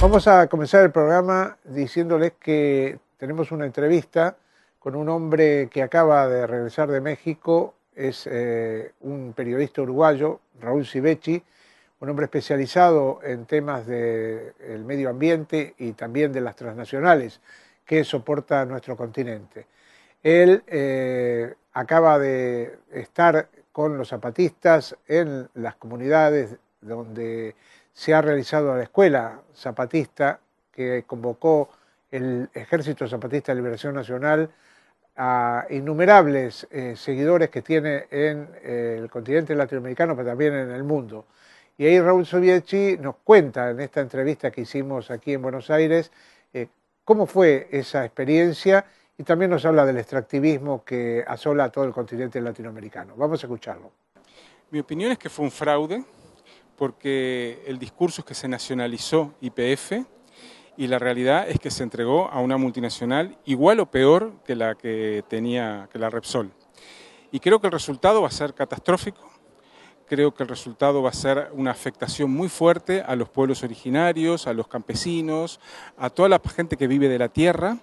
Vamos a comenzar el programa diciéndoles que tenemos una entrevista con un hombre que acaba de regresar de México, es un periodista uruguayo, Raúl Sivecchi, un hombre especializado en temas del medio ambiente y también de las transnacionales que soporta nuestro continente. Él acaba de estar con los zapatistas en las comunidades donde se ha realizado la escuela zapatista que convocó el Ejército Zapatista de Liberación Nacional a innumerables seguidores que tiene en el continente latinoamericano, pero también en el mundo. Y ahí Raúl Sivecchi nos cuenta en esta entrevista que hicimos aquí en Buenos Aires cómo fue esa experiencia y también nos habla del extractivismo que asola a todo el continente latinoamericano. Vamos a escucharlo. Mi opinión es que fue un fraude porque el discurso es que se nacionalizó YPF y la realidad es que se entregó a una multinacional igual o peor que la que tenía la Repsol. Y creo que el resultado va a ser catastrófico. Creo que el resultado va a ser una afectación muy fuerte a los pueblos originarios, a los campesinos, a toda la gente que vive de la tierra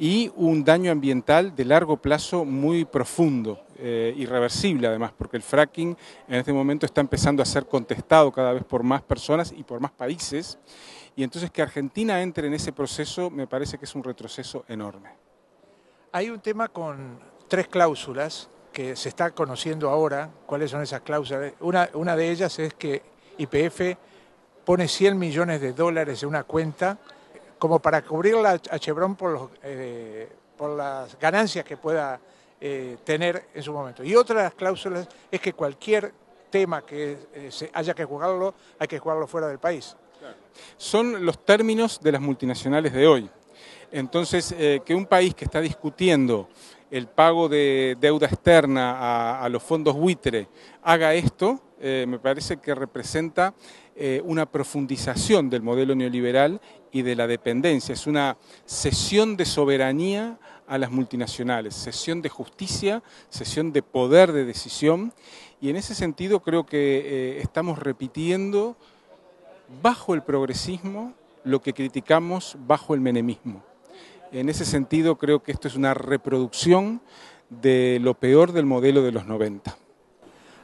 y un daño ambiental de largo plazo muy profundo, irreversible además, porque el fracking en este momento está empezando a ser contestado cada vez por más personas y por más países, y entonces que Argentina entre en ese proceso me parece que es un retroceso enorme. Hay un tema con 3 cláusulas que se está conociendo ahora. ¿Cuáles son esas cláusulas? Una de ellas es que YPF pone $100 millones en una cuenta como para cubrirla a Chevron por las ganancias que pueda tener en su momento. Y otra de las cláusulas es que cualquier tema que haya que jugarlo, hay que jugarlo fuera del país. Claro. Son los términos de las multinacionales de hoy. Entonces, que un país que está discutiendo el pago de deuda externa a los fondos buitre haga esto, me parece que representa una profundización del modelo neoliberal y de la dependencia. Es una cesión de soberanía a las multinacionales, cesión de justicia, cesión de poder de decisión, y en ese sentido creo que estamos repitiendo bajo el progresismo lo que criticamos bajo el menemismo. En ese sentido creo que esto es una reproducción de lo peor del modelo de los 90.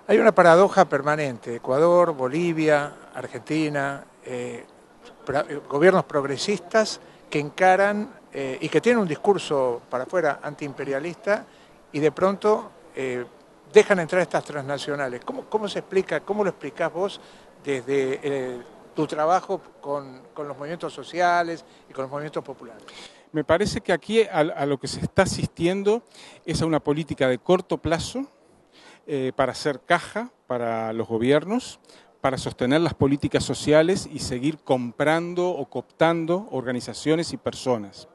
Hay una paradoja permanente. Ecuador, Bolivia, Argentina, gobiernos progresistas que encaran y que tienen un discurso para afuera antiimperialista y de pronto dejan entrar estas transnacionales. ¿Cómo se explica, cómo lo explicás vos desde tu trabajo con los movimientos sociales y con los movimientos populares? Me parece que aquí a lo que se está asistiendo es a una política de corto plazo para hacer caja para los gobiernos, para sostener las políticas sociales y seguir comprando o cooptando organizaciones y personas.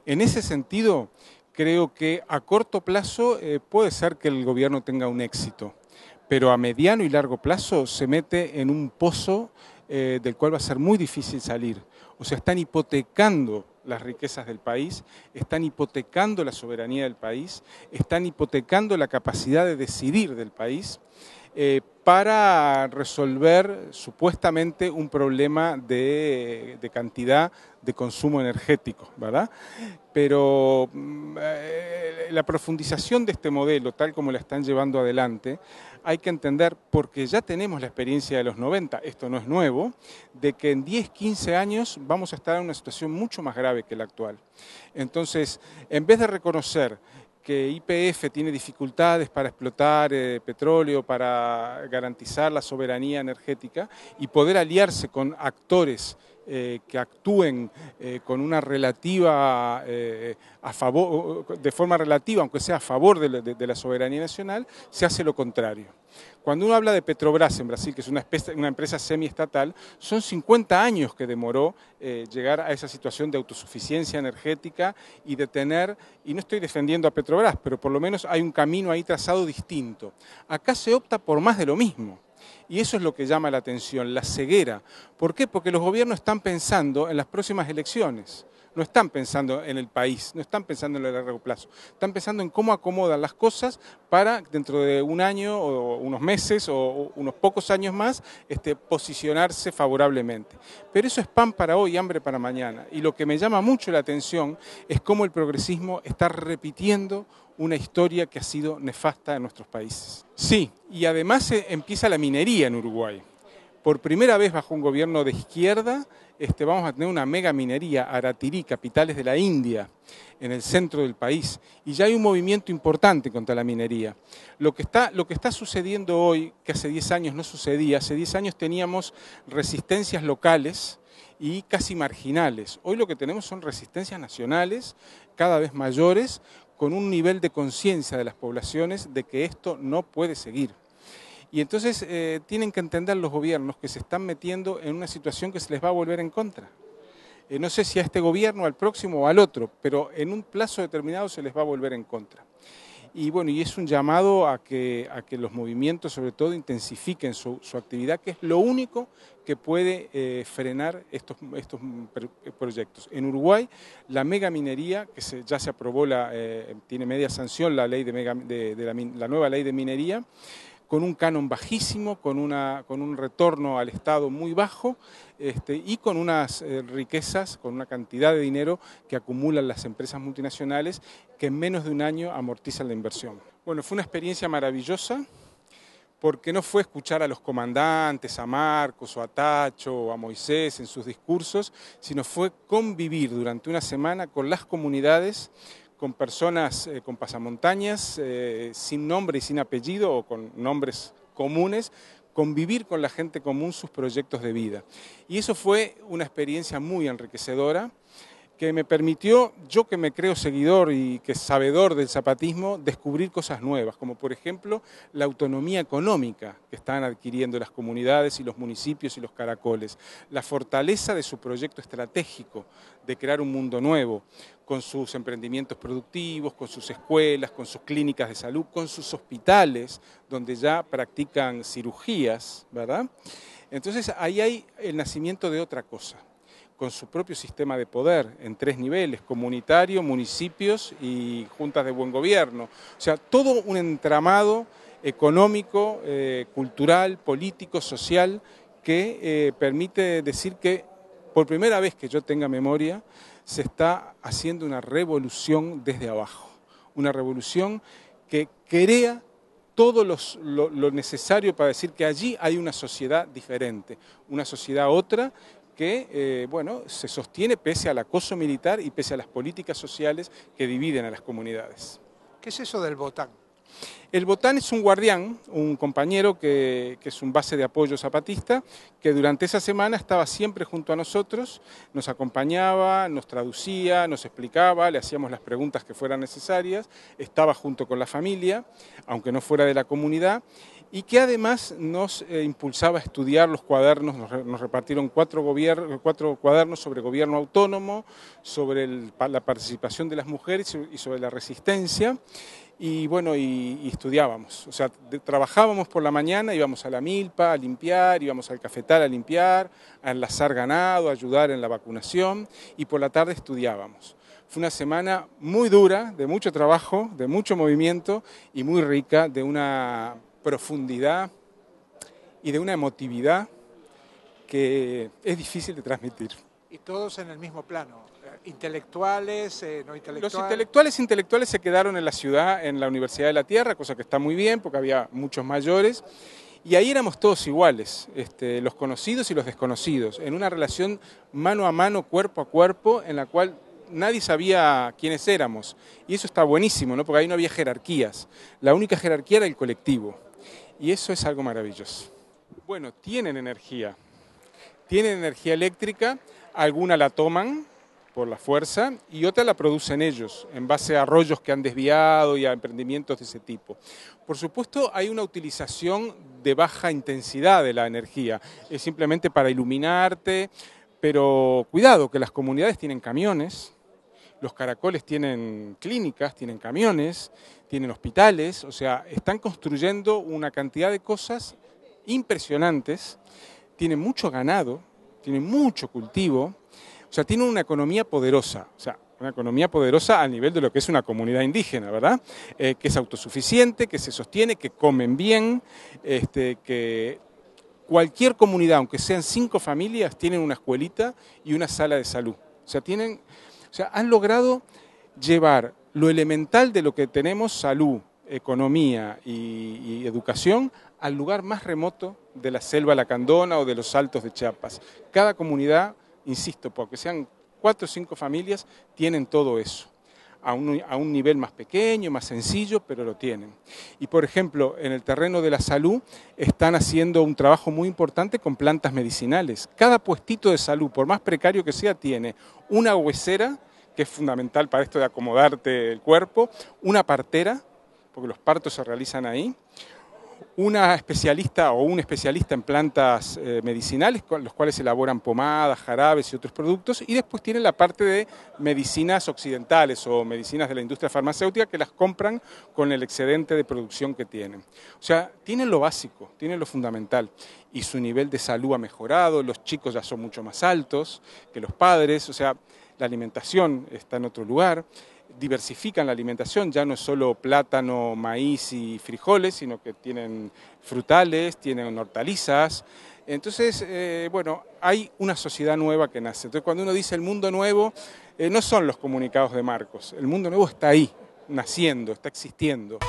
En ese sentido, creo que a corto plazo puede ser que el gobierno tenga un éxito, pero a mediano y largo plazo se mete en un pozo del cual va a ser muy difícil salir. O sea, están hipotecando las riquezas del país, están hipotecando la soberanía del país, están hipotecando la capacidad de decidir del país para resolver supuestamente un problema de cantidad de consumo energético, ¿verdad? Pero la profundización de este modelo, tal como la están llevando adelante, hay que entender, porque ya tenemos la experiencia de los 90, esto no es nuevo, de que en 10, 15 años vamos a estar en una situación mucho más grave que la actual. Entonces, en vez de reconocer que YPF tiene dificultades para explotar petróleo, para garantizar la soberanía energética y poder aliarse con actores que actúen con una relativa a favor, de forma relativa, aunque sea a favor de la soberanía nacional, se hace lo contrario. Cuando uno habla de Petrobras en Brasil, que es una empresa semiestatal, son 50 años que demoró llegar a esa situación de autosuficiencia energética y de tener, y no estoy defendiendo a Petrobras, pero por lo menos hay un camino ahí trazado distinto. Acá se opta por más de lo mismo. Y eso es lo que llama la atención, la ceguera. ¿Por qué? Porque los gobiernos están pensando en las próximas elecciones. no están pensando en el país, no están pensando en el largo plazo, están pensando en cómo acomodan las cosas para dentro de un año o unos meses o unos pocos años más posicionarse favorablemente. Pero eso es pan para hoy, hambre para mañana. Y lo que me llama mucho la atención es cómo el progresismo está repitiendo una historia que ha sido nefasta en nuestros países. Sí, y además empieza la minería en Uruguay. Por primera vez bajo un gobierno de izquierda vamos a tener una mega minería, Aratirí, capitales de la India, en el centro del país. Y ya hay un movimiento importante contra la minería. Lo que está sucediendo hoy, que hace 10 años no sucedía, hace 10 años teníamos resistencias locales y casi marginales. Hoy lo que tenemos son resistencias nacionales, cada vez mayores, con un nivel de conciencia de las poblaciones de que esto no puede seguir. Y entonces tienen que entender los gobiernos que se están metiendo en una situación que se les va a volver en contra. No sé si a este gobierno, al próximo o al otro, pero en un plazo determinado se les va a volver en contra. Y bueno, y es un llamado a que los movimientos sobre todo intensifiquen su actividad, que es lo único que puede frenar estos proyectos. En Uruguay, la megaminería, que ya se aprobó, tiene media sanción la ley la nueva ley de minería, con un canon bajísimo, con un retorno al Estado muy bajo y con unas riquezas, con una cantidad de dinero que acumulan las empresas multinacionales que en menos de un año amortizan la inversión. Bueno, fue una experiencia maravillosa porque no fue escuchar a los comandantes, a Marcos o a Tacho o a Moisés en sus discursos, sino fue convivir durante una semana con las comunidades, con personas, con pasamontañas, sin nombre y sin apellido o con nombres comunes, convivir con la gente común sus proyectos de vida. Y eso fue una experiencia muy enriquecedora que me permitió, yo que me creo seguidor y que sabedor del zapatismo, descubrir cosas nuevas, como por ejemplo la autonomía económica que están adquiriendo las comunidades y los municipios y los caracoles, la fortaleza de su proyecto estratégico de crear un mundo nuevo, con sus emprendimientos productivos, con sus escuelas, con sus clínicas de salud, con sus hospitales, donde ya practican cirugías, ¿verdad? Entonces ahí hay el nacimiento de otra cosa, con su propio sistema de poder en 3 niveles, comunitario, municipios y juntas de buen gobierno. O sea, todo un entramado económico, cultural, político, social, que permite decir que por primera vez que yo tenga memoria, se está haciendo una revolución desde abajo, una revolución que crea todo lo necesario para decir que allí hay una sociedad diferente, una sociedad otra que se sostiene pese al acoso militar y pese a las políticas sociales que dividen a las comunidades. ¿Qué es eso del Botán? El Botán es un guardián, un compañero que es un base de apoyo zapatista, que durante esa semana estaba siempre junto a nosotros, nos acompañaba, nos traducía, nos explicaba, le hacíamos las preguntas que fueran necesarias, estaba junto con la familia, aunque no fuera de la comunidad, y que además nos impulsaba a estudiar los cuadernos, nos repartieron 4 cuadernos sobre gobierno autónomo, sobre la participación de las mujeres y sobre la resistencia. Y bueno, y estudiábamos, o sea, trabajábamos por la mañana, íbamos a la milpa a limpiar, íbamos al cafetal a limpiar, a enlazar ganado, a ayudar en la vacunación, y por la tarde estudiábamos. Fue una semana muy dura, de mucho trabajo, de mucho movimiento y muy rica, de una profundidad y de una emotividad que es difícil de transmitir. Y todos en el mismo plano, intelectuales, no intelectuales. Los intelectuales se quedaron en la ciudad, en la Universidad de la Tierra, cosa que está muy bien porque había muchos mayores, y ahí éramos todos iguales, los conocidos y los desconocidos, en una relación mano a mano, cuerpo a cuerpo, en la cual nadie sabía quiénes éramos, y eso está buenísimo, ¿no? Porque ahí no había jerarquías, la única jerarquía era el colectivo, y eso es algo maravilloso. Bueno, tienen energía eléctrica, alguna la toman por la fuerza y otra la producen ellos en base a arroyos que han desviado y a emprendimientos de ese tipo. Por supuesto hay una utilización de baja intensidad de la energía, es simplemente para iluminarte, pero cuidado que las comunidades tienen camiones, los caracoles tienen clínicas, tienen camiones, tienen hospitales, o sea, están construyendo una cantidad de cosas impresionantes, tienen mucho ganado, tienen mucho cultivo, O sea, tienen una economía poderosa, o sea, una economía poderosa a nivel de lo que es una comunidad indígena, ¿verdad? Que es autosuficiente, que se sostiene, que comen bien, que cualquier comunidad, aunque sean 5 familias, tienen una escuelita y una sala de salud. O sea, han logrado llevar lo elemental de lo que tenemos, salud, economía y educación, al lugar más remoto de la selva lacandona o de los altos de Chiapas. Cada comunidad, insisto, porque sean 4 o 5 familias, tienen todo eso. A un nivel más pequeño, más sencillo, pero lo tienen. Y por ejemplo, en el terreno de la salud están haciendo un trabajo muy importante con plantas medicinales. Cada puestito de salud, por más precario que sea, tiene una huesera, que es fundamental para esto de acomodarte el cuerpo, una partera, porque los partos se realizan ahí, una especialista o un especialista en plantas medicinales, con los cuales elaboran pomadas, jarabes y otros productos, y después tienen la parte de medicinas occidentales o medicinas de la industria farmacéutica que las compran con el excedente de producción que tienen. O sea, tienen lo básico, tienen lo fundamental, y su nivel de salud ha mejorado, los chicos ya son mucho más altos que los padres, o sea, la alimentación está en otro lugar. Diversifican la alimentación, ya no es solo plátano, maíz y frijoles, sino que tienen frutales, tienen hortalizas. Entonces, bueno, hay una sociedad nueva que nace. Entonces, cuando uno dice el mundo nuevo, no son los comunicados de Marcos, el mundo nuevo está ahí, naciendo, está existiendo.